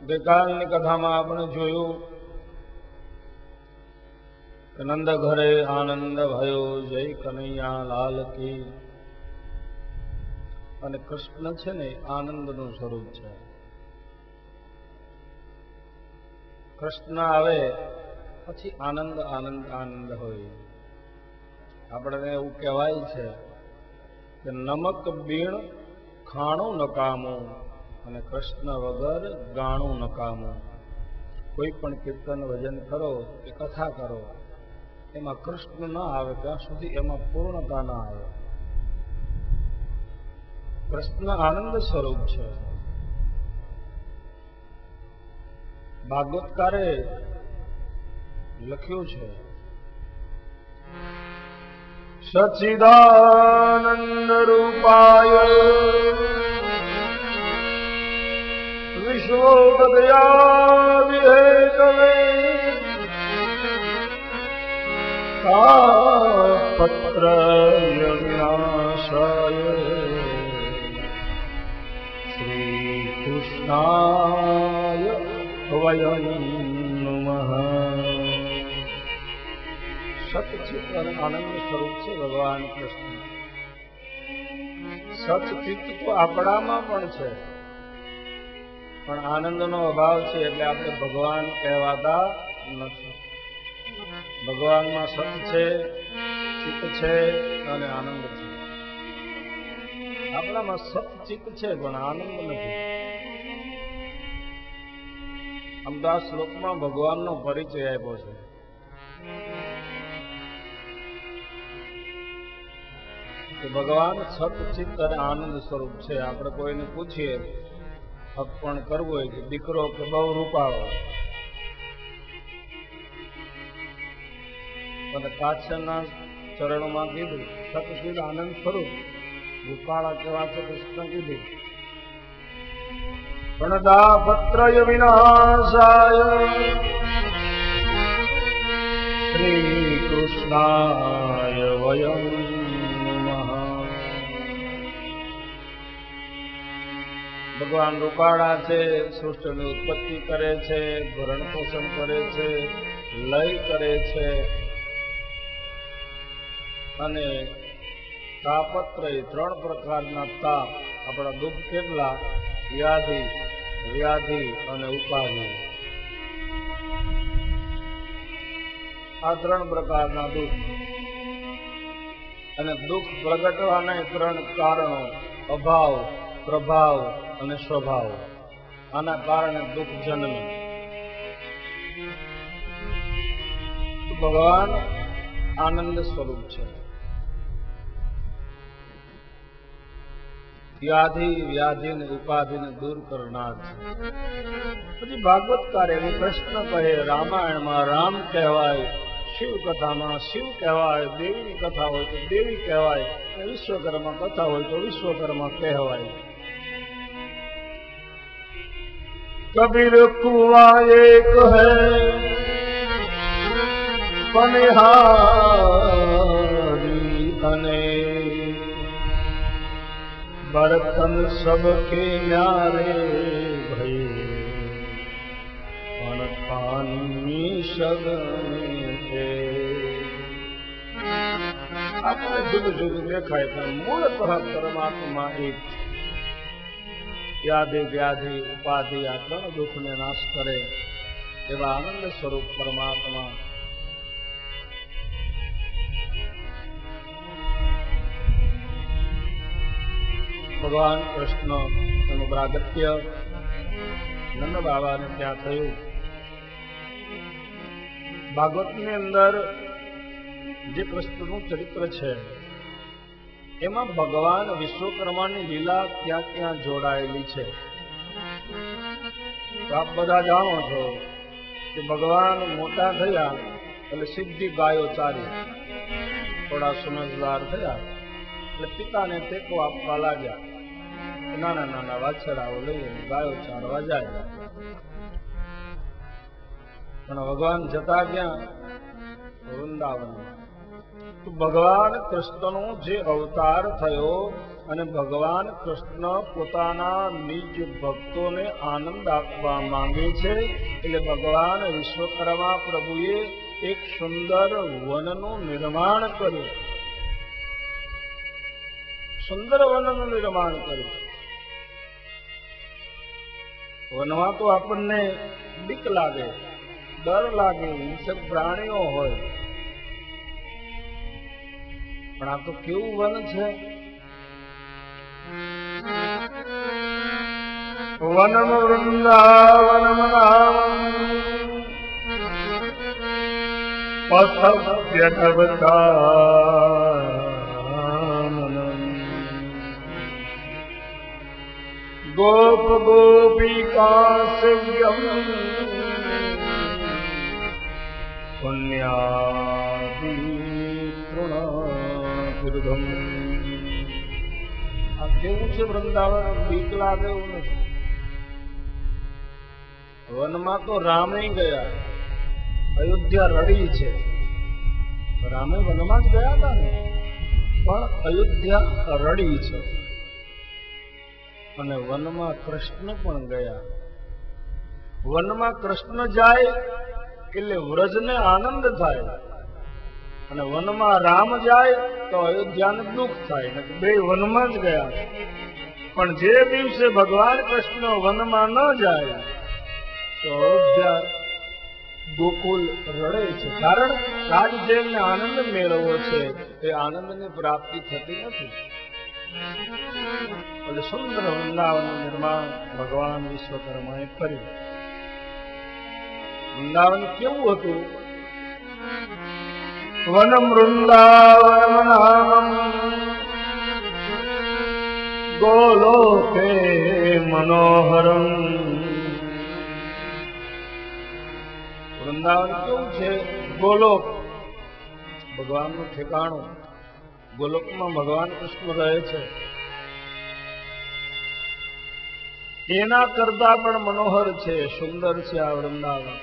ગઈકાલની કથામાં આપણે જોયું કે નંદ ઘરે આનંદ ભયો, જય કનૈયા લાલ કી. અને કૃષ્ણ છે ને આનંદનું સ્વરૂપ છે. કૃષ્ણ આવે પછી આનંદ આનંદ આનંદ હોય. આપણને એવું કહેવાય છે કે નમક બીણ ખાણું નકામું અને કૃષ્ણ વગર ગાણું નકામું. કોઈ પણ કીર્તન ભજન કરો કે કથા કરો, એમાં કૃષ્ણ ન આવે ત્યાં સુધી એમાં પૂર્ણતા ન આવે. કૃષ્ણ આનંદ સ્વરૂપ છે. ભાગવતકારે લખ્યું છે, સચ્ચિદાનંદ રૂપાય વિશ્વોદયા વિહેતવે તાપત્રય વિનાશાય શ્રી કૃષ્ણાય વયં નમઃ. સતચિત્ત અને આનંદ સ્વરૂપ છે ભગવાન કૃષ્ણ. સતચિત્ત તો આપણામાં પણ છે, પણ આનંદનો અભાવ છે એટલે આપણે ભગવાન કહેવાતા નથી. ભગવાનમાં સત છે, ચિત્ત છે અને આનંદ છે. આપણામાં સતચિત્ત છે પણ આનંદ નથી. આમ તો આ શ્લોકમાં ભગવાનનો પરિચય આપ્યો છે. કે ભગવાન સતચિત્ત અને આનંદ સ્વરૂપ છે. આપણે કોઈને પૂછીએ અર્પણ કરવું હોય કે દીકરો કે બહુ રૂપાળો, અને કાછના ચરણોમાં કીધું સતચિત્ત આનંદ સ્વરૂપ, રૂપાળા કેવા છે કૃષ્ણ કીધું. પ્रणदापत्रय विनाशाय श्री कृष्णाय वयं नमः. ભગવાન રૂપાળા છે, સૃષ્ટિની ઉત્પત્તિ કરે છે, ભરણ પોષણ કરે છે, લય કરે છે, અને તાપત્રય ત્રણ પ્રકારના તાપ, આપણા દુઃખ કેટલા, વ્યાધિ, વ્યાધિ અને ઉપાધિ. આ ત્રણ પ્રકારના દુઃખ, અને દુઃખ પ્રગટવાના ત્રણ કારણો, અભાવ, પ્રભાવ અને સ્વભાવ. આના કારણે દુઃખ જન્મે. ભગવાન આનંદ સ્વરૂપ છે. વ્યાધિ, વ્યાધિ ને ઉપાધિ ને દૂર કરનાર છે. પછી ભાગવતકાર એને કૃષ્ણ કહે, રામાયણમાં રામ કહેવાય, શિવ કથામાં શિવ કહેવાય, દેવીની કથા હોય તો દેવી કહેવાય, વિશ્વકર્મા કથા હોય તો વિશ્વકર્મા કહેવાય. કબીર કુઆ એક હૈ બનિહારી અને बर्तन सबके न्यारे भई पण पानी सगने थे. આપણે જુદું જુદું દેખાય પણ મૂળતઃ પરમાત્મા એક છે. વ્યાધિ, વ્યાધિ, ઉપાધિ આ ત્રણ દુઃખને નાશ કરે એવા આનંદ સ્વરૂપ પરમાત્મા. ભગવાન કૃષ્ણ એનું પ્રાગટ્ય નંદ બાબાને ત્યાં થયું. ભાગવતની અંદર જે કૃષ્ણનું ચરિત્ર છે એમાં ભગવાન વિશ્વકર્માની લીલા ક્યાં ક્યાં જોડાયેલી છે. તો આપ બધા જાણો છો કે ભગવાન મોટા થયા એટલે સીધી ગાયો ચારી, થોડા સમજદાર થયા એટલે પિતાને ટેકો આપવા લાગ્યા. નાના નાના વાછરડાઓ લઈને ગાયો ચારવા જાય. પણ ભગવાન જતા ક્યાં? વૃંદાવન. તો ભગવાન કૃષ્ણનો જે અવતાર થયો અને ભગવાન કૃષ્ણ પોતાના નિજ ભક્તોને આનંદ આપવા માંગે છે. એટલે ભગવાન વિશ્વકર્મા પ્રભુએ એક સુંદર વનનું નિર્માણ કર્યું. સુંદર વનનું નિર્માણ કર્યું. વનમાં તો આપણને બીક લાગે, ડર લાગે, હિંસક પ્રાણીઓ હોય, પણ આ તો કેવું વન છે. વનમ વૃંદાવનમ નામ પથવ્યનવતાનનમ ગોપ ગોપિકા સેવ્યમ પુણ્યાદિતૃણાતીર્થમ. આ કેવું છે વૃંદાવન? બીક લાગે એવું નથી. વનમાં તો રામે ગયા, અયોધ્યા રડી છે. રામે વનમાં જ ગયા હતા ને, પણ અયોધ્યા રડી છે. અને વનમાં કૃષ્ણ પણ ગયા. વનમાં કૃષ્ણ જાય એટલે વ્રજને આનંદ થાય, અને વનમાં રામ જાય તો અયોધ્યાને દુઃખ થાય. બે વનમાં જ ગયા. પણ જે દિવસે ભગવાન કૃષ્ણ વનમાં ન જાય તો અયોધ્યા ગોકુલ રડે છે. કારણ રાજજેલને આનંદ મેળવવો છે, એ આનંદની પ્રાપ્તિ થતી નથી. એટલે સુંદર વૃંદાવનનું નિર્માણ ભગવાન વિશ્વકર્માએ કર્યું. વૃંદાવન કેવું હતું? વનમ વૃંદાવનમ નામમ ગોલોકે મનોહરમ. વૃંદાવન કેવું છે? ગોલોક, ભગવાનનું ઠેકાણું. ગોલોકમાં ભગવાન કૃષ્ણ રહે છે. એના કરતા પણ મનોહર છે, સુંદર છે આ વૃંદાવન.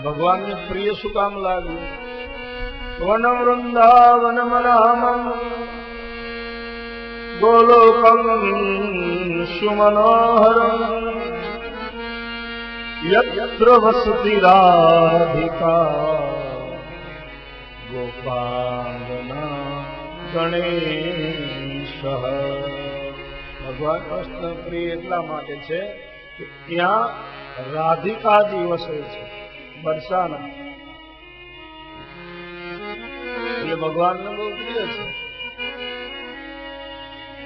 ભગવાનને પ્રિય શું કામ લાગ્યું? વનમ વૃંદાવનમ નામમ ગોલોકમ સુમનોહરમ યત્ર વસતિ રાધિકા ગોપાંગના ગણેશ. ભગવાન કૃષ્ણ પ્રિય એટલા માટે છે કે ત્યાં રાધિકાજી વસે છે, બરસાના. એટલે ભગવાનને બહુ પ્રિય છે.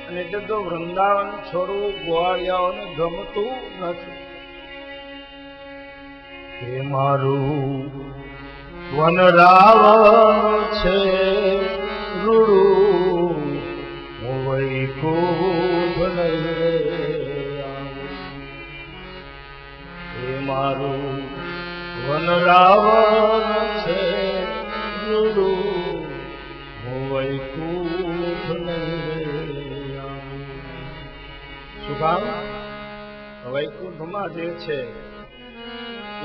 અને એટલે તો વૃંદાવન છોડવું ગોવાળિયાઓને ગમતું નથી. એ મારું વનરાવણ છે રૂડું, હું વૈકુંઠ લઈ રે આવું. એ મારું વનરાવણ છે રૂડું, હું વૈકુંઠ લઈ રે આવું. શું કામ? વૈકુંઠમાં જે છે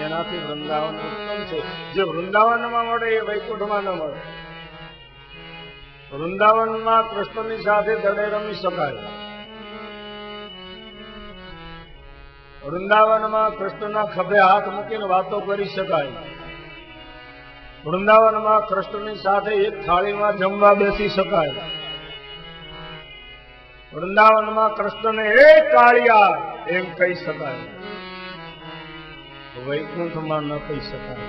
એનાથી વૃંદાવન ઉત્તમ છે. જે વૃંદાવનમાં મળે એ વૈકુંઠમાં ન મળે. વૃંદાવનમાં કૃષ્ણની સાથે દડે રમી શકાય. વૃંદાવનમાં કૃષ્ણના ખભે હાથ મૂકીને વાતો કરી શકાય. વૃંદાવનમાં કૃષ્ણની સાથે એક થાળીમાં જમવા બેસી શકાય. વૃંદાવનમાં કૃષ્ણને એક કાળિયા એમ કહી શકાય. વૈકુંઠમાં ન કહી શકાય.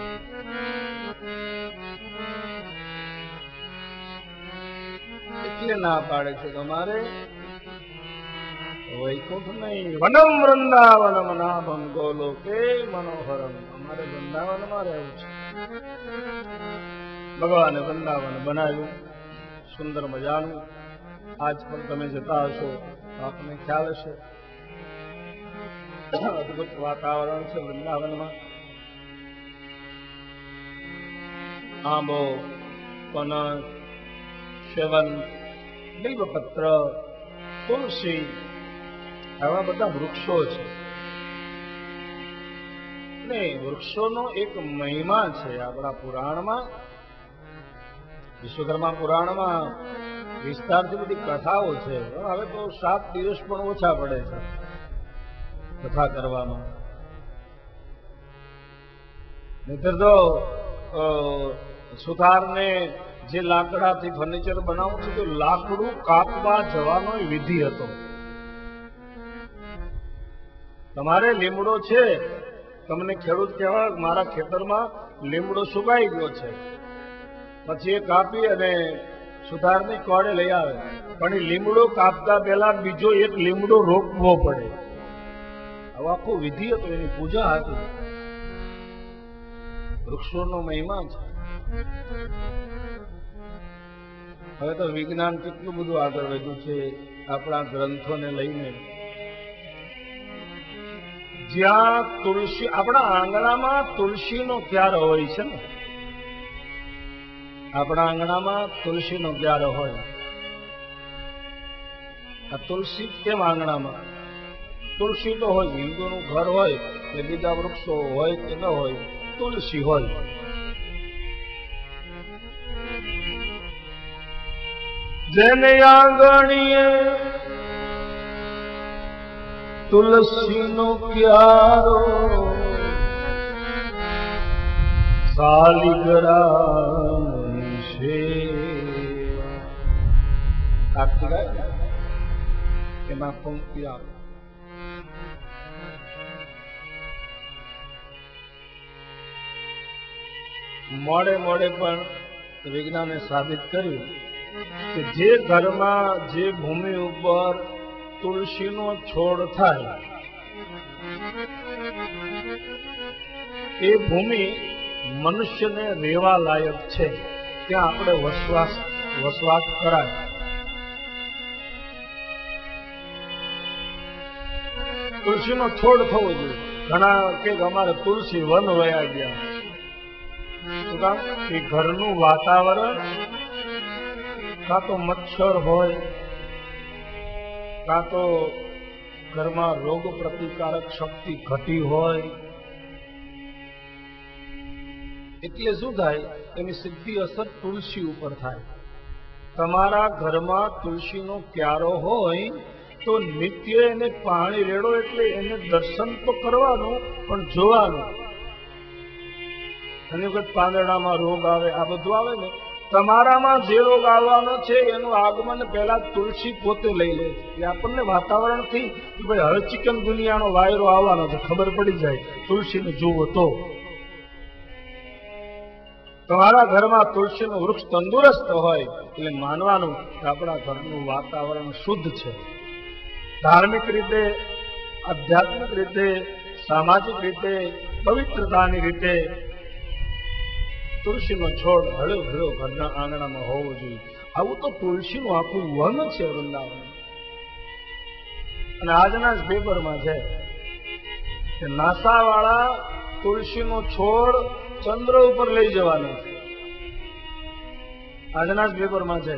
એટલે ના પાડે છે તમારે વૈકુંઠ નહીં. વનમ વૃંદાવનમ નામમ ગોલોકે મનોહરમ. અમારે વૃંદાવનમાં રહેવું છે. ભગવાને વૃંદાવન બનાવ્યું સુંદર મજાનું. આજ પણ તમે જતા હશો તો આપને ખ્યાલ હશે, અદભુત વાતાવરણ છે વૃંદાવનમાં. આંબો, પનસ, સેવન, બિલ્વપત્ર, તુલસી, આવા બધા વૃક્ષો છે. ને વૃક્ષોનો એક મહિમા છે આપણા પુરાણમાં. વિશ્વકર્મા પુરાણમાં વિસ્તારથી બધી કથાઓ છે. હવે તો 7 દિવસ પણ ઓછા પડે છે કથા કરવામાં. નહીતર તો સુથારને જે લાકડાથી ફર્નિચર બનાવવું છે તો લાકડું કાપવા જવાનો વિધિ હતો. તમારે લીમડો છે, તમને ખેડૂત કહેવાય મારા ખેતરમાં લીમડો સુકાઈ ગયો છે, પછી એ કાપી અને સુથારની કોડે લઈ આવે, પણ એ લીમડો કાપતા પહેલા બીજો એક લીમડો રોપવો પડે. હવે આખો વિધિ હતો, એની પૂજા હતી. વૃક્ષોનો મહિમા છે. હવે તો વિજ્ઞાન કેટલું બધું આગળ વધ્યું છે. આપણા ગ્રંથોને લઈને જ્યાં તુલસી, આપણા આંગણામાં તુલસીનો ક્યારો હોય છે ને, આપણા આંગણામાં તુલસીનો ક્યારો હોય. આ તુલસી કેમ આંગણામાં? તુલસી તો હોય, હિન્દુનું ઘર હોય એટલે બીજા વૃક્ષો હોય કે ન હોય, તુલસી હોય. જેને આંગણીએ તુલસીનો ક્યારો, સાલીગરાની સેવા. કાર્તિકાય એમાં પંક્તિ આવે. મોડે મોડે પણ વિજ્ઞાને સાબિત કર્યું કે જે ઘરમાં જે ભૂમિ ઉપર તુલસીનો છોડ થાય એ ભૂમિ મનુષ્યને રહેવા લાયક છે, ત્યાં આપણે વસવાટ કરાય. તુલસીનો છોડ થવો જોઈએ. ઘણા કે અમારે તુલસી વન વયા ગયા. એ ઘરનું વાતાવરણ કાં તો મચ્છર હોય, કાં તો ઘરમાં રોગ પ્રતિકારક શક્તિ ઘટી હોય, એટલે શું થાય, એની સીધી અસર તુલસી ઉપર થાય. તમારા ઘરમાં તુલસીનો ક્યારો હોય તો નિત્ય એને પાણી રેડો, એટલે એને દર્શન તો કરવાનું પણ જોવાનું. ઘણી વખત પાંદડામાં રોગ આવે, આ બધું આવે ને, તમારામાં જે રોગ આવવાનો છે એનું આગમન પહેલા તુલસી પોતે લઈ લે. એ આપણને વાતાવરણથી કે ભાઈ હવે ચિકન ગુનિયાનો વાયરો આવવાનો છે ખબર પડી જાય, તુલસીને જુઓ તો. તમારા ઘરમાં તુલસીનું વૃક્ષ તંદુરસ્ત હોય એટલે માનવાનું કે આપણા ઘરનું વાતાવરણ શુદ્ધ છે. ધાર્મિક રીતે, આધ્યાત્મિક રીતે, સામાજિક રીતે, પવિત્રતાની રીતે તુલસીનો છોડ હળ્યો હળ્યો ઘરના આંગણામાં હોવો જોઈએ. આવું તો તુલસીનું આખું વન છે વૃંદાવન. અને આજના જ પેપરમાં છે કે નાસા વાળા તુલસીનો છોડ ચંદ્ર ઉપર લઈ જવાનો છે. આજના જ પેપરમાં છે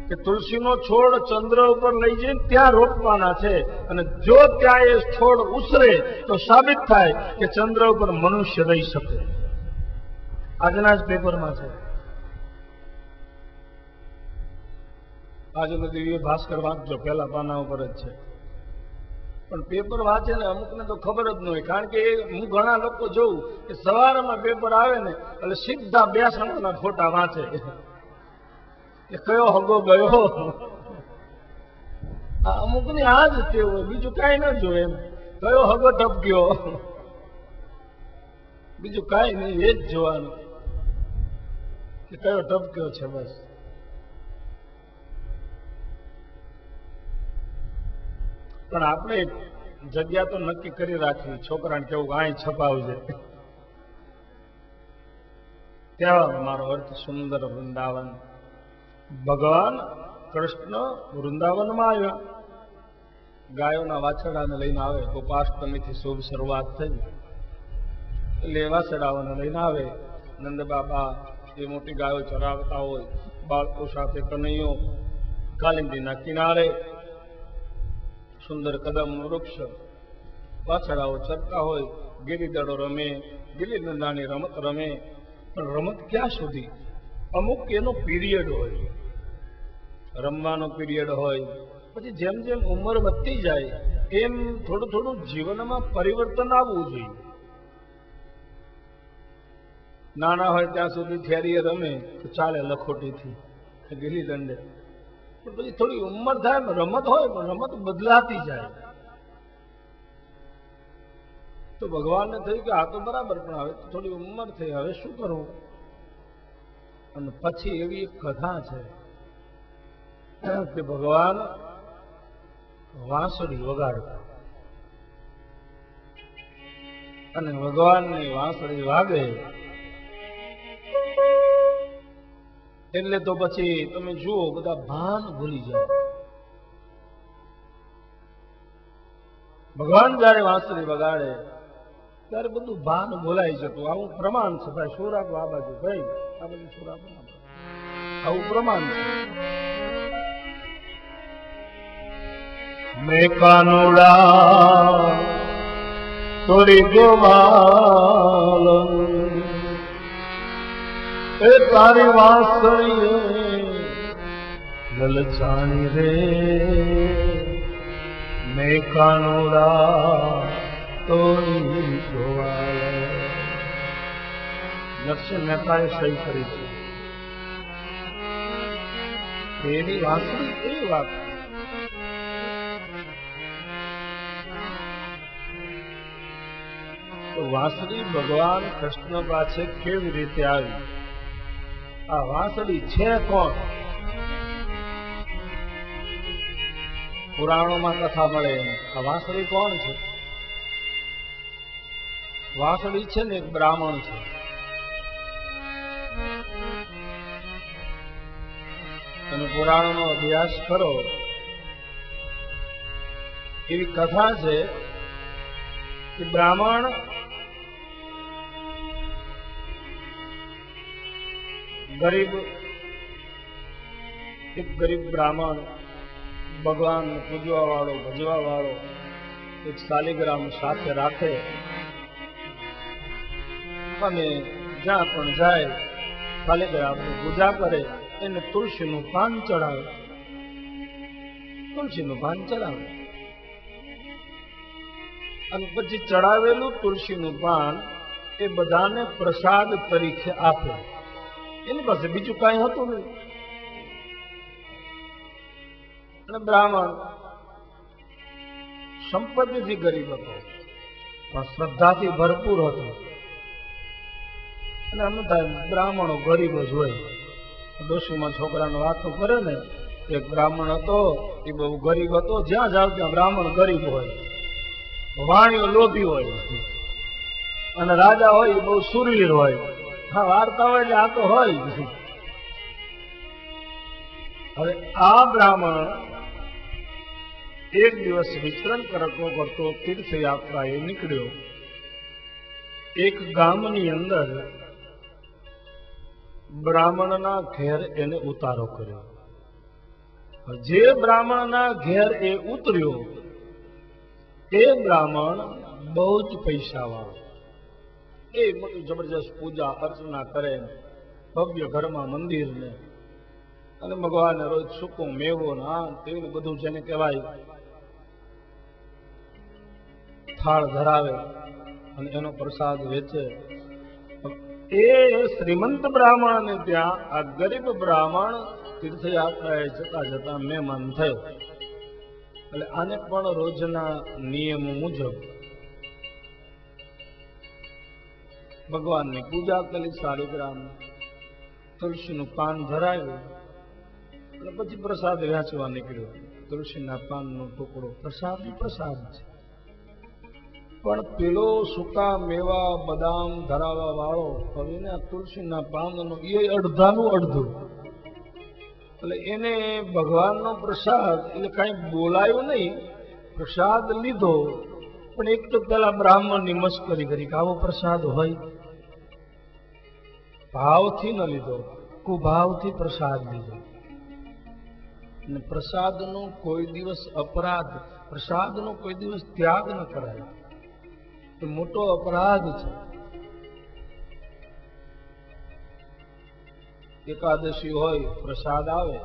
કે તુલસીનો છોડ ચંદ્ર ઉપર લઈ જઈને ત્યાં રોપવાના છે, અને જો ત્યાં એ છોડ ઉછરે તો સાબિત થાય કે ચંદ્ર ઉપર મનુષ્ય રહી શકે. આજના જ પેપરમાં છે. આજનો દિવ્ય ભાસ્કર વાંચજો, પહેલા પાના ઉપર જ છે. પણ પેપર વાંચે ને અમુકને તો ખબર જ ન હોય, કારણ કે હું ઘણા લોકો જોઉં કે સવારમાં પેપર આવે ને એટલે સીધા બેસણાના ફોટા વાંચે કે કયો હગો ગયો. અમુકની આ જ તે હોય, બીજું કાંઈ ન જોવે. એમ કયો હગો ટપક્યો, બીજું કાંઈ નહીં, એ જ જોવાનું કે કયો ટપક્યો છે બસ. પણ આપણે જગ્યા તો નક્કી કરી રાખવી, છોકરાને કેવું અહીં છપાવજે. ત્યાં મારો અર્થ સુંદર વૃંદાવન. ભગવાન કૃષ્ણ વૃંદાવનમાં આવ્યા, ગાયોના વાછરડાને લઈને આવે. ગોપાષ્ટમીથી શુભ શરૂઆત થઈ એટલે વાછરડાઓને લઈને આવે. નંદ બાબા એ મોટી ગાયો ચરાવતા હોય, બાળકો સાથે કનૈયો, કાલિંદીના કિનારે સુંદર કદમનું વૃક્ષ, વાછરડાઓ ચરતા હોય, ગિરિદળો રમે, ગિરિદંડાની રમત રમે. પણ રમત ક્યાં સુધી? અમુક એનો પીરિયડ હોય, રમવાનો પીરિયડ હોય, પછી જેમ જેમ ઉંમર વધતી જાય એમ થોડું થોડું જીવનમાં પરિવર્તન આવવું જોઈએ. નાના હોય ત્યાં સુધી થેરીએ રમે તો ચાલે, લખોટીથી, ગીલી દંડે. પણ પછી થોડી ઉંમર થાય, રમત હોય પણ રમત બદલાતી જાય. તો ભગવાનને થયું કે આ તો બરાબર, પણ હવે તો થોડી ઉંમર થઈ, હવે શું કરવું? અને પછી એવી એક કથા છે કે ભગવાન વાંસળી વગાડતા, અને ભગવાનની વાંસળી વાગે એટલે તો પછી તમે જુઓ બધા ભાન ભૂલી જાય. ભગવાન જયારે વાંસળી વગાડે ત્યારે બધું ભાન ભૂલાઈ જતું. આવું પ્રમાણ છે ભાઈ. સુર આપો આ બાજુ, ભાઈ આ બધું સુર આપો, આવું પ્રમાણ છે. મેં કાનુડા તોરી ગોવાલ એ તારી વાંસળી લલચાણી રે, મેં કાનુડા તોરી ગોવાલ. નરસિંહ મહેતાએ સહી કરી છે. એની વાંસળી કેવી વાત. તો વાંસળી ભગવાન કૃષ્ણ પાસે કેવી રીતે આવી? આ વાંસળી છે કોણ? પુરાણોમાં કથા મળે. આ વાંસળી કોણ છે? વાંસળી છે ને એક બ્રાહ્મણ છે. તમે પુરાણોનો અભ્યાસ કરો, એવી કથા છે કે બ્રાહ્મણ એક ગરીબ બ્રાહ્મણ, ભગવાન પૂજવા વાળો, ભજવા વાળો, એક શાલિગ્રામ સાથે રાખે અને જ્યાં પણ જાય શાલિગ્રામની પૂજા કરે. એને તુલસીનું પાન ચડાવે, તુલસીનું પાન ચડાવે અને પછી ચડાવેલું તુલસીનું પાન એ બધાને પ્રસાદ તરીકે આપે. એની પાસે બીજું કઈ હતું નહીં. અને બ્રાહ્મણ સંપત્તિથી ગરીબ હતો પણ શ્રદ્ધાથી ભરપૂર હતો. અને અમુક બ્રાહ્મણો ગરીબ જ હોય. ડોશીમાં છોકરાને વાતો કરે ને, એક બ્રાહ્મણ હતો, એ બહુ ગરીબ હતો. જ્યાં જાવ ત્યાં બ્રાહ્મણ ગરીબ હોય, વાણીઓ લોભી હોય, અને રાજા હોય એ બહુ સુરવીર હોય. હા, વાર્તા હોય એટલે આ તો હોય. હવે આ બ્રાહ્મણ એક દિવસ વિચરણ કરતો તીર્થયાત્રાએ નીકળ્યો. એક ગામની અંદર બ્રાહ્મણના ઘેર એને ઉતારો કર્યો. જે બ્રાહ્મણના ઘેર એ ઉતર્યો એ બ્રાહ્મણ બહુ જ પૈસા વાળો. એ મોટી જબરજસ્ત પૂજા અર્ચના કરે, ભવ્ય ઘરમાં મંદિર ને, અને ભગવાનને રોજ સૂકો મેવો ને આ તેવું બધું જેને કહેવાય થાળ ધરાવે અને એનો પ્રસાદ વેચે. એ શ્રીમંત બ્રાહ્મણને ત્યાં આ ગરીબ બ્રાહ્મણ તીર્થયાત્રાએ જતા જતા મહેમાન થયો. એટલે આને પણ રોજના નિયમ મુજબ ભગવાનની પૂજા કરી, શાલિગ્રામ તુલસીનું પાન ધરાવ્યું અને પછી પ્રસાદ વહેંચવા નીકળ્યો. તુલસીના પાનનો ટુકડો પ્રસાદ છે, પણ પેલો સૂકા મેવા બદામ ધરાવવા વાળો હવે તુલસીના પાનનો એ અડધાનું અડધું. એટલે એને ભગવાનનો પ્રસાદ એટલે કઈ બોલાયું નહીં, પ્રસાદ લીધો. પણ એક તો પેલા બ્રાહ્મણની મસ્કરી કરી કે આવો પ્રસાદ હોય. ભાવથી ન લીધો, કુભાવથી પ્રસાદ લીધો. અને પ્રસાદનો કોઈ દિવસ અપરાધ, પ્રસાદનો કોઈ દિવસ ત્યાગ ન કરાય. એ મોટો અપરાધ છે. એકાદશી હોય, પ્રસાદ આવે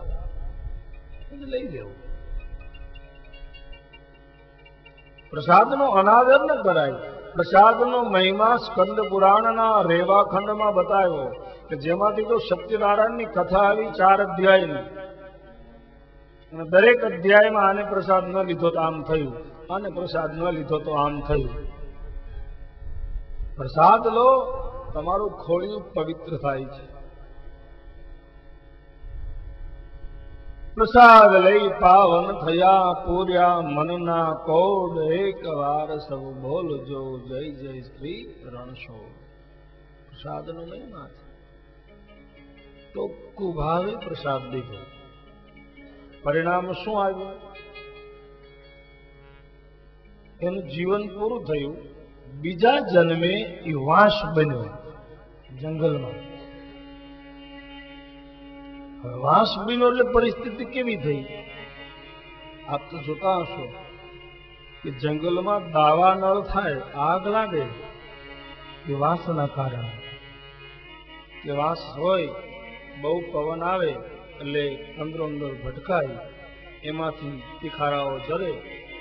એને લઈ લેવું. પ્રસાદનો અનાદર ન કરાય. પ્રસાદનો મહિમા સ્કંદ પુરાણના રેવા ખંડમાં બતાવ્યો કે જેમાંથી તો સત્યનારાયણની કથા આવી 4 અધ્યાયની, અને દરેક અધ્યાયમાં આને પ્રસાદ ન લીધો તો આમ થયું, આને પ્રસાદ ન લીધો તો આમ થયું. પ્રસાદ લો, તમારું ખોળિયું પવિત્ર થાય છે. પ્રસાદ લઈ પાવન થયા પૂર્યા મનના કોડ, એક વાર સૌ બોલજો જય જય શ્રી રણછોડ. પ્રસાદનો મહિમા છે. ટોકું ભાવે પ્રસાદ લીધો, પરિણામ શું આવ્યું? એનું જીવન પૂરું થયું. બીજા જન્મે એ વાંસ બન્યો જંગલમાં. વાંસ બન્યો એટલે પરિસ્થિતિ કેવી થઈ? આપ તો જોતા હશો કે જંગલમાં દાવા નળ થાય, આગ લાગે એ વાંસના કારણે. કે વાંસ હોય, બહુ પવન આવે એટલે અંદરો અંદર ભટકાય, એમાંથી તીખારાઓ જરે,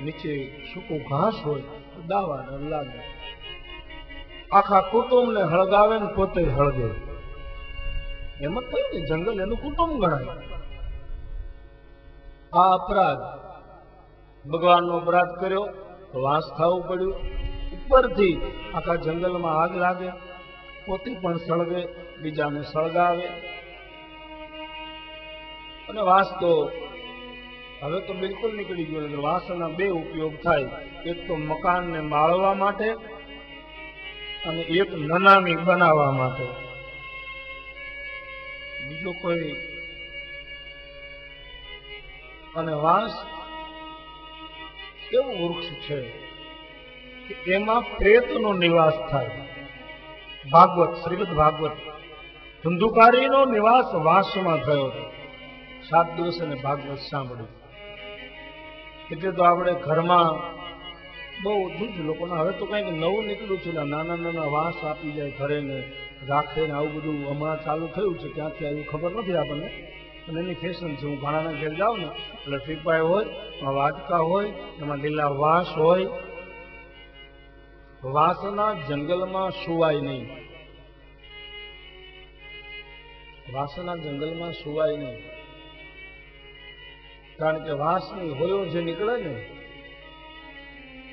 નીચે સૂકું ઘાસ હોય તો દાવા નળ લાગે. આખા કુટુંબને હળગાવે ને પોતે હળગે. એમ જ થયું ને, જંગલ એનું કુટુંબ ગણાય. આ અપરાધ, ભગવાનનો અપરાધ કર્યો તો વાંસ થવું પડ્યું. ઉપરથી આખા જંગલમાં આગ લાગે, પોતે પણ સળગે, બીજાને સળગાવે. અને વાંસ તો હવે તો બિલકુલ નીકળી ગયો. વાંસના 2 ઉપયોગ થાય. એક તો મકાનને માળવા માટે અને એક નનામી બનાવવા માટે. બીજો કોઈ. અને વાંસ એવું વૃક્ષ છે કે એમાં પ્રેતનો નિવાસ થાય. ભાગવત, શ્રીમદ ભાગવત, ધુંધુકારીનો નિવાસ વાંસમાં થયો હતો. 7 દિવસ એને ભાગવત સાંભળ્યું. એટલે તો આપણે ઘરમાં બહુ દૂધ લોકોના હવે તો કંઈક નવું નીકળ્યું છે. નાના નાના વાંસ આપી જાય ઘરે ને રાખે ને, આવું બધું હમણાં ચાલુ થયું છે. ક્યાંથી આવ્યું ખબર નથી આપણને, અને એની ફેશન છે. હું ઘણાના ઘેર જાઉં ને એટલે ટીપાય હોય, વાટકા હોય, એમાં લીલા વાંસ હોય. વાંસના જંગલમાં સુવાય નહીં. વાંસના જંગલમાં સુવાય નહીં, કારણ કે વાંસની હોયો જે નીકળે ને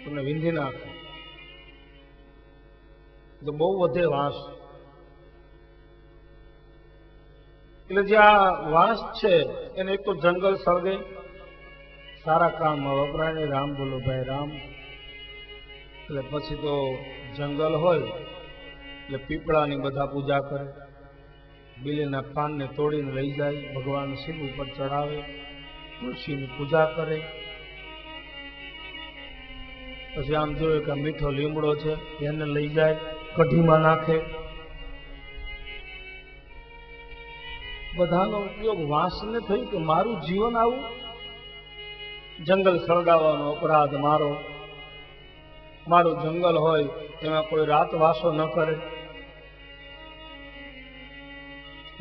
તમને વીંધી નાખે. તો બહુ વધે વાંસ. એટલે જે આ વાંસ છે એને એક તો જંગલ સળગે, સારા કામમાં વપરાય ને. રામ બોલો ભાઈ રામ. એટલે પછી તો જંગલ હોય એટલે પીપળાની બધા પૂજા કરે. બીલીના પાનને તોડીને લઈ જાય, ભગવાન શિવ ઉપર ચડાવે, તુલસીની પૂજા કરે. પછી આમ જોયું કે મીઠો લીમડો છે એને લઈ જાય, કઢીમાં નાખે. બધાનો ઉપયોગ વાંસને થયું કે મારું જીવન આવું, જંગલ સળગાવવાનો અપરાધ મારો. મારું જંગલ હોય એમાં કોઈ રાતવાસો ન કરે.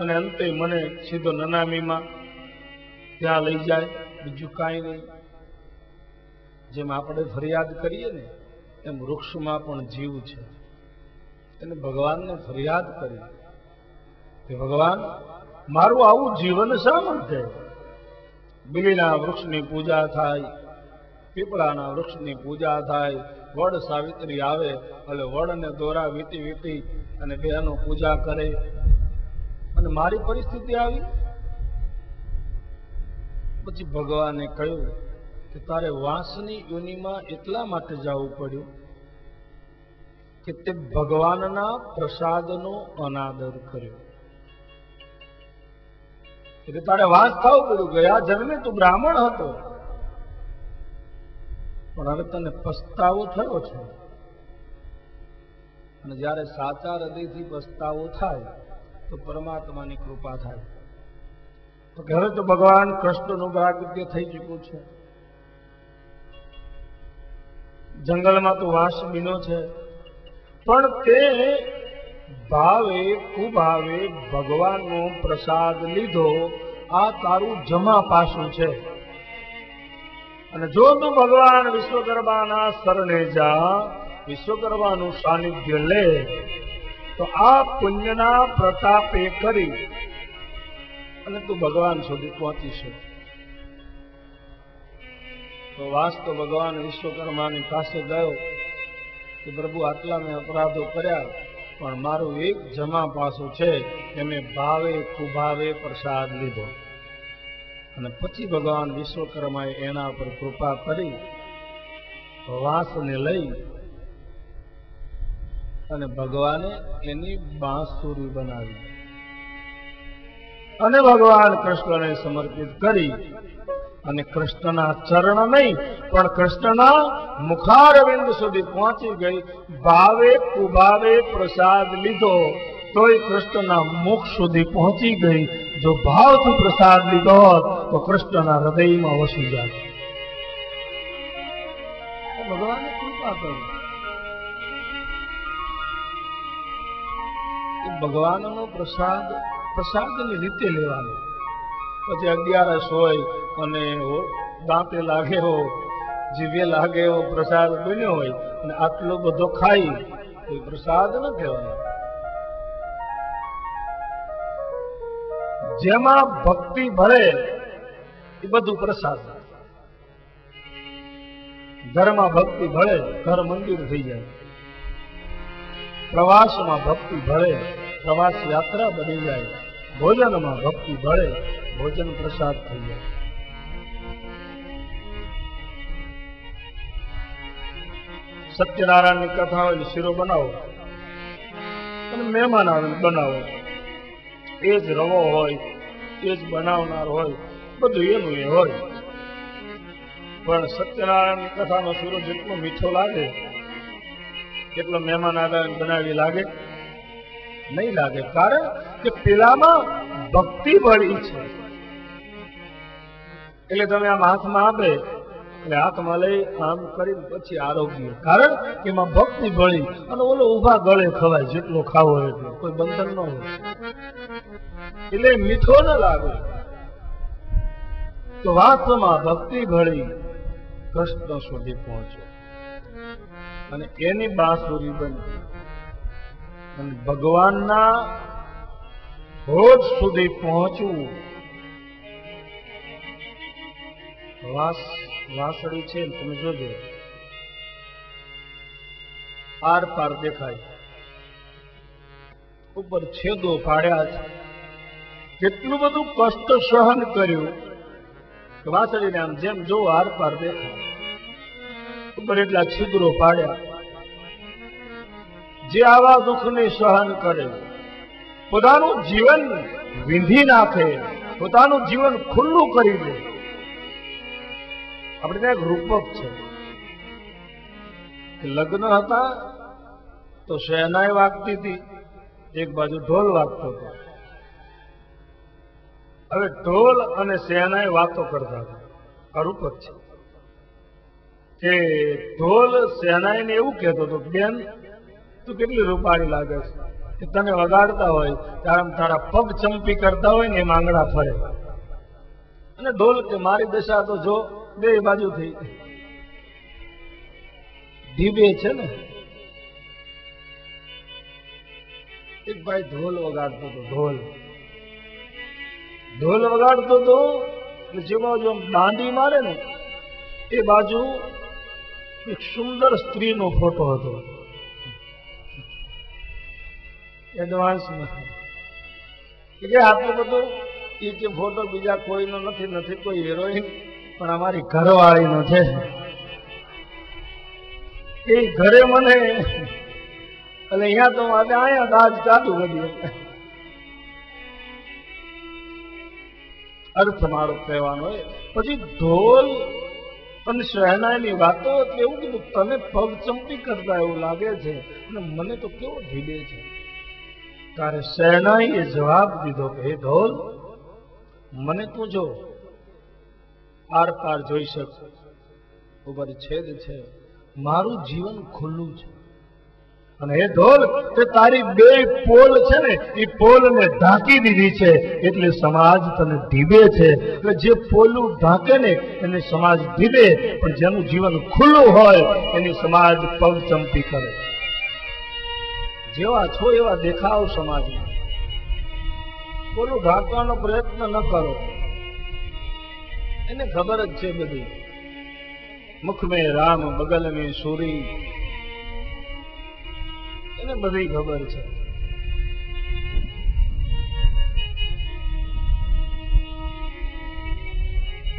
અને અંતે મને સીધો નનામીમાં ત્યાં લઈ જાય, બીજું કાંઈ નહીં. જેમ આપણે ફરિયાદ કરીએ ને એમ વૃક્ષમાં પણ જીવ છે. એને ભગવાનને ફરિયાદ કરી કે ભગવાન મારું આવું જીવન શા માટે? બીલીના વૃક્ષની પૂજા થાય, પીપળાના વૃક્ષની પૂજા થાય, વડ સાવિત્રી આવે એટલે વડને દોરા વીતી વીતી અને બહેનો પૂજા કરે. અને મારી પરિસ્થિતિ આવી. પછી ભગવાને કહ્યું કે તારે વાંસની યોનિમાં એટલા માટે જવું પડ્યું કે તે ભગવાનના પ્રસાદનો અનાદર કર્યો. એટલે તારે વાંસ થવું પડ્યું. ગયા જન્મે તું બ્રાહ્મણ હતો, પણ હવે તને પસ્તાવો થયો છે. અને જયારે સાચા હૃદયથી પસ્તાવો થાય તો પરમાત્માની કૃપા થાય. તો હવે તો ભગવાન કૃષ્ણનું પ્રાગટ્ય થઈ ચૂક્યું છે. જંગલમાં તો વાંસ બીનો છે, પણ તે ભાવે કુભાવે ભગવાનનો પ્રસાદ લીધો, આ તારું જમા પાસું છે. અને જો તું ભગવાન વિશ્વકર્માના શરણે જા, વિશ્વકર્માનું સાનિધ્ય લે, તો આ પુણ્યના પ્રતાપે કરી અને તું ભગવાન સુધી પહોંચીશ. તો વાસ્તવ ભગવાન વિશ્વકર્માની પાસે ગયો કે પ્રભુ આટલા મેં અપરાધો કર્યા, પણ મારું એક જમા પાસું છે કે મેં ભાવે કુભાવે પ્રસાદ લીધો. અને પછી ભગવાન વિશ્વકર્માએ એના પર કૃપા કરી વાંસને લઈ અને ભગવાને એની બાંસુરી બનાવી અને ભગવાન કૃષ્ણને સમર્પિત કરી. અને કૃષ્ણના ચરણ નહીં પણ કૃષ્ણના મુખારવિંદ સુધી પહોંચી ગઈ. ભાવે કુભાવે પ્રસાદ લીધો તોય કૃષ્ણના મુખ સુધી પહોંચી ગઈ. જો ભાવથી પ્રસાદ લીધો હોત તો કૃષ્ણના હૃદયમાં વસી જાય. ભગવાને કૃપા કરી. ભગવાનનો પ્રસાદ પ્રસાદની રીતે લેવાનો. પછી 11 હોય અને દાંતે લાગે હો, જીભે લાગે એવો પ્રસાદ બન્યો હોય અને આટલો બધો ખાઈ તો પ્રસાદ ન કહેવાય. જેમાં ભક્તિ ભળે એ બધું પ્રસાદ. ઘરમાં ભક્તિ ભળે ઘર મંદિર થઈ જાય. પ્રવાસમાં ભક્તિ ભળે પ્રવાસ યાત્રા બની જાય. ભોજનમાં ભક્તિ ભળે ભોજન પ્રસાદ થઈ જાય. સત્યનારાયણની કથા હોય શીરો બનાવો અને મહેમાન આવે બનાવો. એ જ રવો હોય, એ જ બનાવનાર હોય, બધું એનું એ હોય. પણ સત્યનારાયણની કથાનો શીરો જેટલો મીઠો લાગે એટલો મહેમાન આવે બનાવી લાગે નહીં લાગે. કારણ કે પેલામાં ભક્તિ ભળી છે. એટલે તમે આમ હાથમાં આપે એટલે હાથમાં લઈ આમ કરી પછી આરોગ્ય. કારણ કે એમાં ભક્તિ ભળી. અને ઓલો ઉભા ગળે ખવાય જેટલો ખાવો એટલો, કોઈ બંધન ન હોય. એટલે મીઠો ન લાગે. તો વાસ્તવમાં ભક્તિ ભળી કૃષ્ણ સુધી પહોંચો અને એની બાંસુરી બની અને ભગવાનના હોજ સુધી પહોંચવું. વાંસળી છે તમે જોજો, આર પાર દેખાય, ઉપર છેદો પાડ્યા છે. કેટલું બધું કષ્ટ સહન કર્યું. વાંસળીને આમ જેમ જો આર પાર દેખાય, ઉપર એટલા છિદ્રો પાડ્યા. જે આવા દુઃખને સહન કરે, પોતાનું જીવન વિંધી નાખે, પોતાનું જીવન ખુલ્લું કરી દે. આપણે ત્યાં એક રૂપક છે. લગ્ન હતા તો શહેનાઈ વાગતી હતી, એક બાજુ ઢોલ વાગતો હતો. હવે ઢોલ અને શહેનાઈ વાતો કરતા હતા. આ રૂપક છે કે ઢોલ શહેનાઈને એવું કહેતો હતો, બેન તું કેટલી રૂપાળી લાગે છે, કે તને વગાડતા હોય ત્યારે તારા પગ ચંપી કરતા હોય ને એમ આંગળા ફરે. અને ઢોલ કે મારી દશા તો જો બે બાજુ થઈ ઢીબે છે ને. એક ભાઈ ઢોલ વગાડતો હતો. ઢોલ વગાડતો હતો જે બાજુ આમ દાંડી મારે ને એ બાજુ એક સુંદર સ્ત્રીનો ફોટો હતો. એડવાન્સમાં કે આટલું બધું એ કે ફોટો બીજા કોઈનો નથી, નથી કોઈ હિરોઈન, પણ અમારી ઘરવાળીનો છે. એ ઘરે મને એટલે અહીંયા તો આજે અહીંયા દાજ ચાલુ કર્યું. અર્થ મારો કહેવાનો. પછી ઢોલ અને શહેનાઈની વાતો એટલે એવું કીધું, તને પગ ચંપી કરતા એવું લાગે છે અને મને તો કેવો ઢીલે છે. ત્યારે શહેનાઈએ જવાબ દીધો કે હે ઢોલ, મને તું જો આર પાર જોઈ શકશે, ઉપર છેદ છે, મારું જીવન ખુલ્લું છે. અને હે ઢોલ તે તારી બે પોલ છે ને એ પોલને ઢાંકી દીધી છે એટલે સમાજ તને ઢીબે છે. એટલે જે પોલું ઢાંકે ને એને સમાજ ઢીબે, પણ જેનું જીવન ખુલ્લું હોય એની સમાજ પગચંપી કરે. જેવા છો એવા દેખાવ સમાજમાં. પોલું ઢાંકવાનો પ્રયત્ન ન કરો, એને ખબર જ છે બધી. મુખ મેં રામ બગલ મેં सूरी, એને બધી ખબર છે.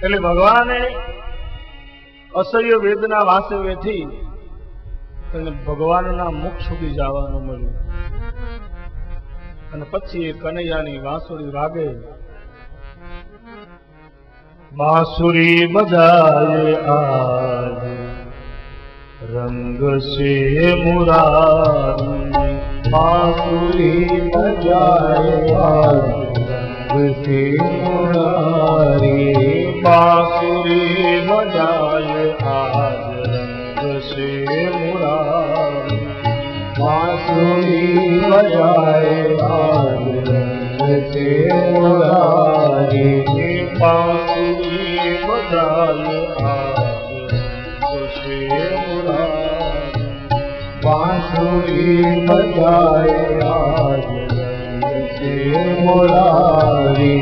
એટલે ભગવાને અસહ્ય વેદના વાસે વેઠી તેને ભગવાનના મુખ સુધી જવાનું મળ્યું. અને પછી એ કનૈયાની વાંસુરી વાગે. बांसुरी बजाए आज रंग से मुरारी, बांसुरी बजाए आज रंग से मुरारी, बांसुरी बजाए आज रंग से मुरारी, बांसुरी बजाए आज रंग से मुरारी, बांसुरी बजाए आज रंग से मुरारी, बांसुरी बजाए आज रंग से मुरारी.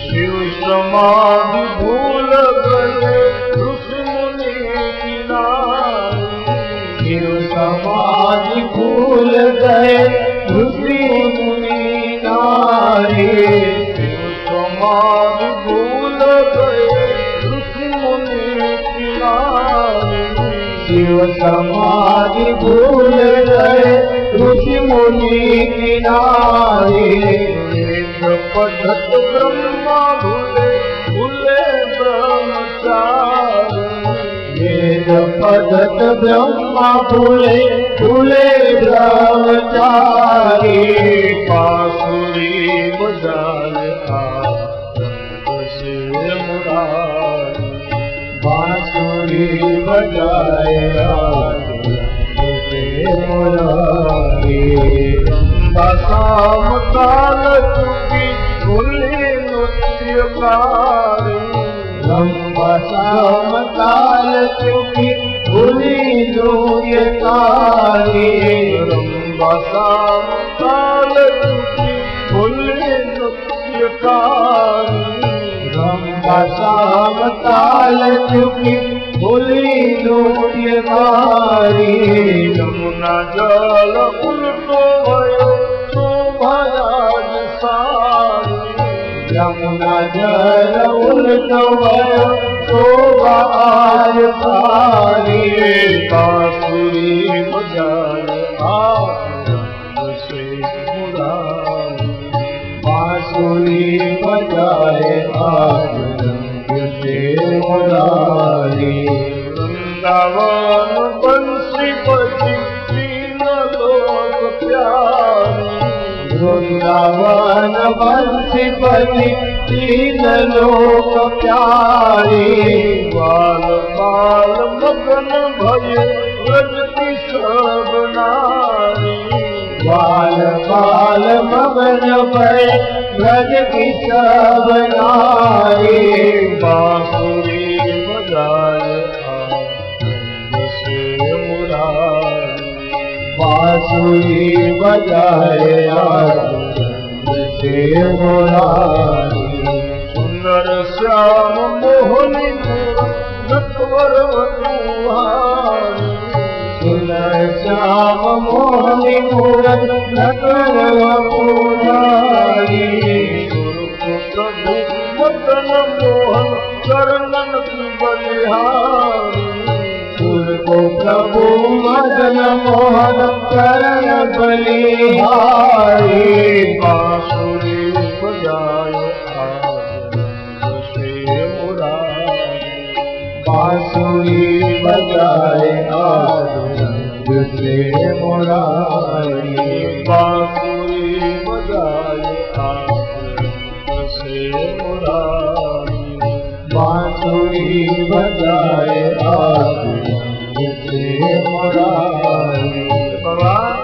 शिव समाधि भूल गए ऋषि मुनि किनारे, शिव समाधि भूल गए ऋषि मुनि नारी, शिव समाधि भूल गए ऋषि मुनि किनारे, शिव समाधि भूल गए ऋषि मुनि किनारे. पढ़त ब्रह्मा भूले भूले ब्रह्मचारी, वेद पढ़त ब्रह्मा भूले भूले ब्रह्मचारी, बांसुरी बजाए आज रंग से मुरारी, बांसुरी बजाए आज रंग से मुरारी. शाम काल चुकी भूली नृत्यकारी, लंबा शाम काल चुकी भूली नृत्यकारी, लंबा शाम काल चुकी भूली नृत्यकारी, लंबा शाम काल चुकी भूली नृत्यकारी. यमुना जल उल्टो भयो शोभाराज सारी, यमुना जल उल्टो भयो शोभाराज सारी, बांसुरी बजाए आज रंग से मुरारी, बांसुरी बजाए आज रंग से मुरारी. वृंदावन बंसी बजी तीन लोक प्यारी, वृंदावन बंसी बजी तीन लोक प्यारी, बाल बाल मगन भये रजती सब नारी, बाल बाल मगन भये रजती सब नारी, बांसुरी बजाए बांसुरी बजाए आज रंग से मुरारी. सुंदर श्याम मोहनी नटवर वधुहारी, सुंदर श्याम मोहनी मूरत नटवर वधुहारी, प्रभु मदन मोहन चरणन की बलिहारी, को प्रभु मदन मोहन चरण बलिहारी, बांसुरी बजाए आज रंग से मुरारी, बांसुरी बजाए आज रंग से मुरारी, बांसुरी बजाए आज रंग से मुरारी, बांसुरी बजाए आज रंग से मुरारी. भगवान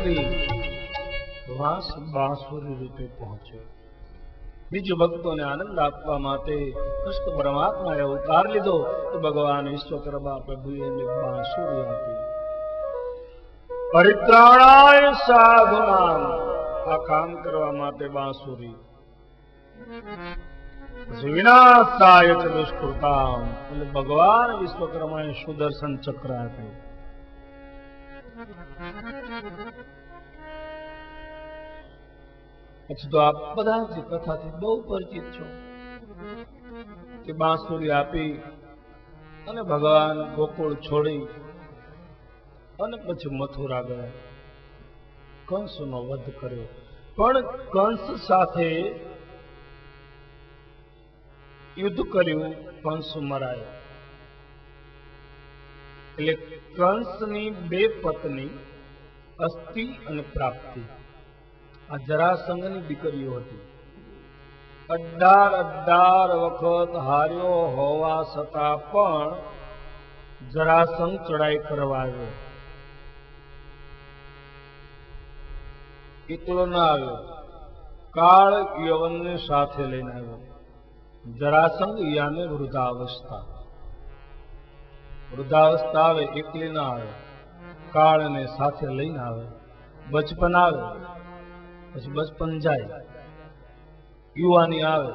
સુધી વાંસ બાંસુરી રૂપે પહોંચ્યો. બીજું ભક્તોને આનંદ આપવા માટે કૃષ્ણ પરમાત્માએ અવતાર લીધો તો ભગવાન વિશ્વકર્મા પ્રભુએ એમને બાંસુરી આપી. પરિત્રાણાય સાધુનામ, આ કામ કરવા માટે બાંસુરી. વિનાશાય ચ દુષ્કૃતામ, એટલે ભગવાન વિશ્વકર્માએ સુદર્શન ચક્ર આપ્યું. પછી તો આપ બધા જ કથાથી બહુ પરિચિત છો કે બાંસુરી આપી અને ભગવાન ગોકુળ છોડી અને પછી મથુરા ગયા, કંસનો વધ કર્યો. પણ કંસ સાથે યુદ્ધ કર્યું, કંસ મરાયો. એટલે કંસની બે પત્ની અસ્થિ અને પ્રાપ્તિ આ જરાસંઘની દીકરીઓ હતી. 18 વખત હાર્યો હોવા છતાં પણ જરાસંઘ ચડાઈ કરવા આવ્યો. એકલો ના આવ્યો, કાળ યવનને સાથે લઈને આવ્યો. જરાસંઘ યાને વૃદ્ધાવસ્થા આવે, એકલી ના આવે, કાળને સાથે લઈને આવે. બચપન આવે, પછી બચપન જાય, યુવાની આવે,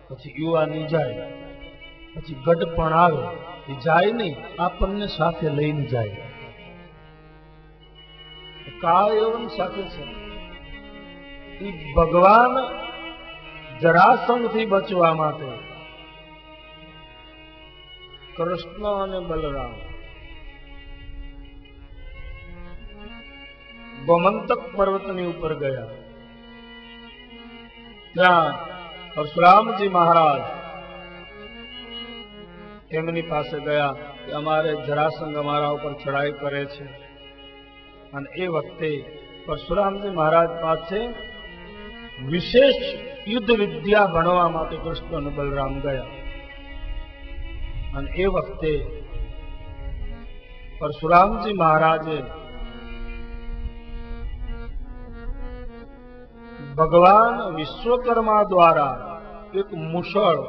પછી યુવાની જાય, પછી ગઢપણ આવે. એ જાય નહીં, આપણને સાથે લઈને જાય. કાળ યવન સાથે છે. એ ભગવાન જરાસંઘથી બચવા માટે કૃષ્ણ અને બલરામ ગોમંતક પર્વતની ઉપર ગયા. ત્યાં પરશુરામજી મહારાજ એમની પાસે ગયા કે અમારે જરાસંઘ અમારા ઉપર ચડાઈ કરે છે. અને એ વખતે પરશુરામજી મહારાજ પાસે વિશેષ યુદ્ધ વિદ્યા ભણવા માટે કૃષ્ણ અને બલરામ ગયા. અને એ વખતે પરશુરામજી મહારાજે ભગવાન વિશ્વકર્મા દ્વારા એક મુસળ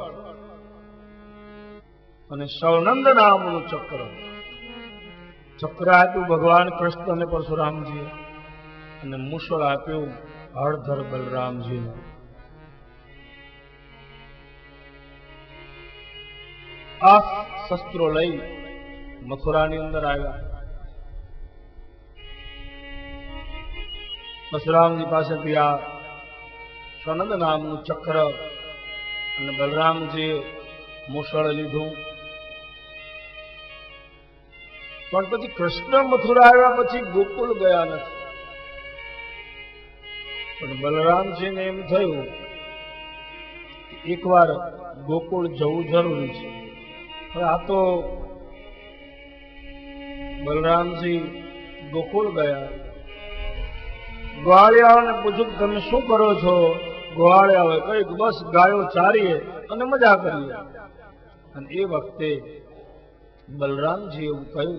અને સૌનંદ નામનું ચક્ર આપ્યું ભગવાન કૃષ્ણ અને પરશુરામજી, અને મુસળ આપ્યું હળધર બલરામજીને. આ શસ્ત્રો લઈ મથુરાની અંદર આવ્યા. પરશુરામજી પાસેથી આ સનંદ નામનું ચક્ર અને બલરામજીએ મુસળ લીધું. પણ પછી કૃષ્ણ મથુરા આવ્યા પછી ગોકુળ ગયા નથી. પણ બલરામજીને એમ થયું એકવાર ગોકુળ જવું જરૂરી છે. હવે આ તો બલરામજી ગોકુળ ગયા. ગ્વાળિયાઓને પૂછ્યું તમે શું કરો છો? ગ્વાળિયાઓએ કહ્યું બસ ગાયો ચારીએ અને મજા કરીએ. અને એ વખતે બલરામજી એવું કહ્યું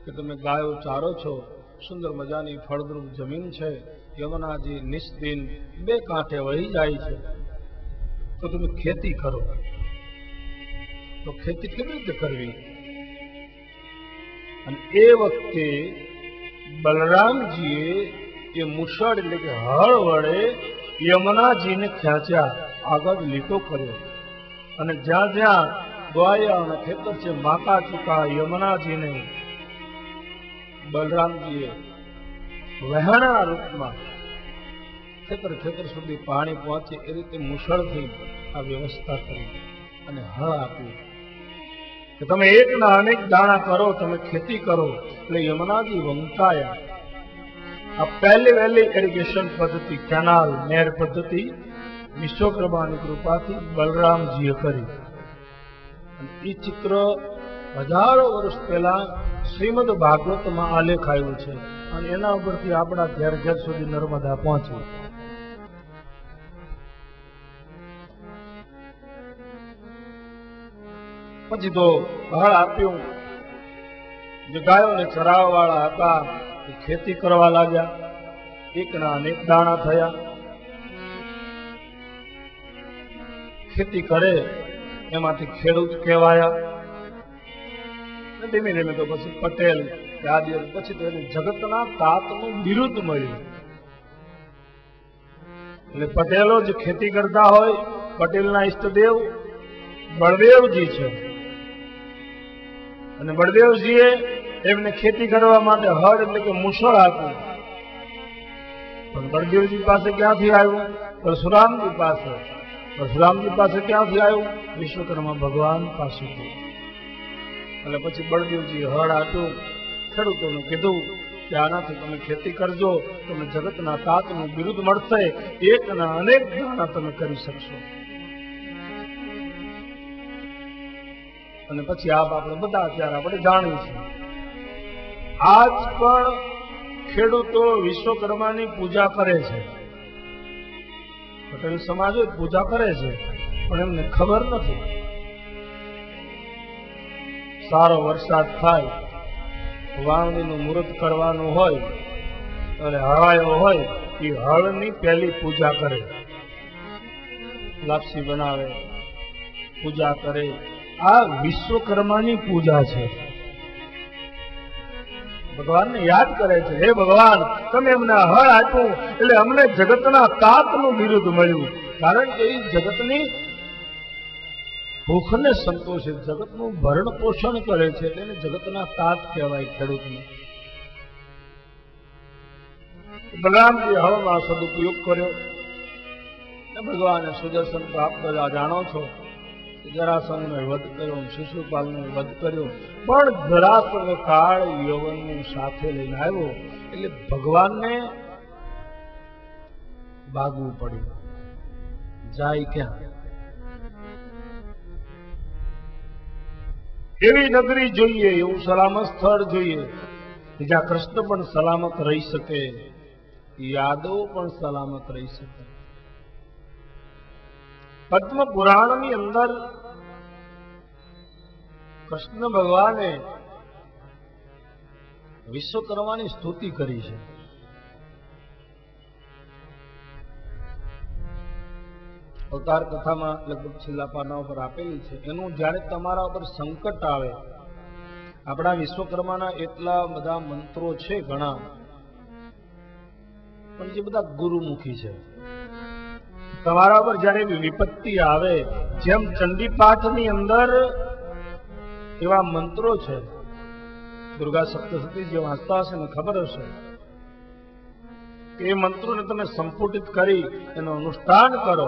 કે તમે ગાયો ચારો છો, સુંદર મજાની ફળદ્રુપ જમીન છે, યમુનાજી નિસ્દિન બે કાંઠે વહી જાય છે, તો તમે ખેતી કરો. તો ખેતી કેવી રીતે કરવી? અને એ વખતે બલરામજીએ એ મુસળ એટલે કે હળ વડે યમુનાજીને ખેંચ્યા, આગળ લીટો કર્યો. અને જ્યાં જ્યાં ગ્વાયા અને ખેતર છે માતા ચૂકા યમુનાજીને બલરામજીએ વહેણના રૂપમાં ખેતર સુધી પાણી પહોંચે એ રીતે મુસળથી આ વ્યવસ્થા કરી અને હળ આપ્યું કે તમે એકના અનેક દાણા કરો, તમે ખેતી કરો. એટલે યમુનાજી વંચાયા. આ વહેલી ઇરિગેશન પદ્ધતિ, કેનાલ, નહેર પદ્ધતિ વિશ્વકર્માની કૃપાથી બલરામજીએ કરી. એ ચિત્ર હજારો વર્ષ પહેલા શ્રીમદ ભાગવતમાં આલેખ આવ્યું છે અને એના ઉપરથી આપણા ઘેર ઘેર સુધી નર્મદા પહોંચી. પછી તો હળ આપ્યું. જે ગાયોને ચરાવવા વાળા હતા એ ખેતી કરવા લાગ્યા. એકના અનેક દાણા થયા. ખેતી કરે એમાંથી ખેડૂત કહેવાયા. ધીમે ધીમે તો પછી પટેલ, આદિ, પછી તો એને જગતના તાતનું બિરુદ મળ્યું. એટલે પટેલો જે ખેતી કરતા હોય, પટેલના ઈષ્ટદેવ બળદેવજી છે. અને બળદેવજીએ એમને ખેતી કરવા માટે હળ એટલે કે મુસળ આપ્યું. પણ બળદેવજી પાસે ક્યાંથી આવ્યું? પરશુરામજી પાસે. પરશુરામજી પાસે ક્યાંથી આવ્યું? વિશ્વકર્મા ભગવાન પાસેથી. એટલે પછી બળદેવજી હળ આપ્યું, ખેડૂતોને કીધું કે આનાથી તમે ખેતી કરજો, તમે જગતના તાતનું બિરુદ મળશે, એકના અનેક દાણા તમે કરી શકશો. અને પછી આપણે બધા અત્યારે આપણે જાણીએ છીએ, આજ પણ ખેડૂતો વિશ્વકર્માની પૂજા કરે છે. પટેલ સમાજ પૂજા કરે છે, પણ એમને ખબર નથી. સારો વરસાદ થાય, વાવણીનું મુહૂર્ત કરવાનું હોય અને હળાયો હોય, એ હળની પહેલી પૂજા કરે, લાપસી બનાવે, પૂજા કરે. આ વિશ્વકર્માની પૂજા છે. ભગવાનને યાદ કરે છે, હે ભગવાન, તમે અમને હળ આપ્યું એટલે અમને જગતના તાતનું બિરુદ મળ્યું. કારણ કે એ જગતની ભૂખને સંતોષે, જગતનું ભરણ પોષણ કરે છે, એટલે જગતના તાત કહેવાય ખેડૂતને. બલરામજી હળમાં સદુપયોગ કર્યો. ભગવાને સુદર્શન પ્રાપ્ત જાણો છો, જરાસંઘનો વધ કર્યો, શિશુપાલનો વધ કર્યો, પણ જરાસંઘ કાળ યૌવનનું સાથે લઈને આવ્યો. એટલે ભગવાનને ભાગવું પડ્યું. જાય ક્યાં? એવી નગરી જોઈએ, એવું સલામત સ્થળ જોઈએ કે જ્યાં કૃષ્ણ પણ સલામત રહી શકે, યાદવ પણ સલામત રહી શકે. પદ્મ પુરાણની અંદર કૃષ્ણ ભગવાને વિશ્વકર્માની સ્તુતિ કરી છે. અવતાર કથામાં લગભગ છેલ્લા પાના ઉપર આપેલી છે. એનું જ્યારે તમારા ઉપર સંકટ આવે, આપણા વિશ્વકર્માના એટલા બધા મંત્રો છે ઘણા, પણ જે બધા ગુરુમુખી છે. તમારા પર જયારે વિપત્તિ આવે, જેમ ચંડી પાઠની અંદર એવા મંત્રો છે, દુર્ગા સપ્તશતી જે વાંચતા હશે ને ખબર હશે, એ મંત્રોને તમે સંપુટિત કરી એનું અનુષ્ઠાન કરો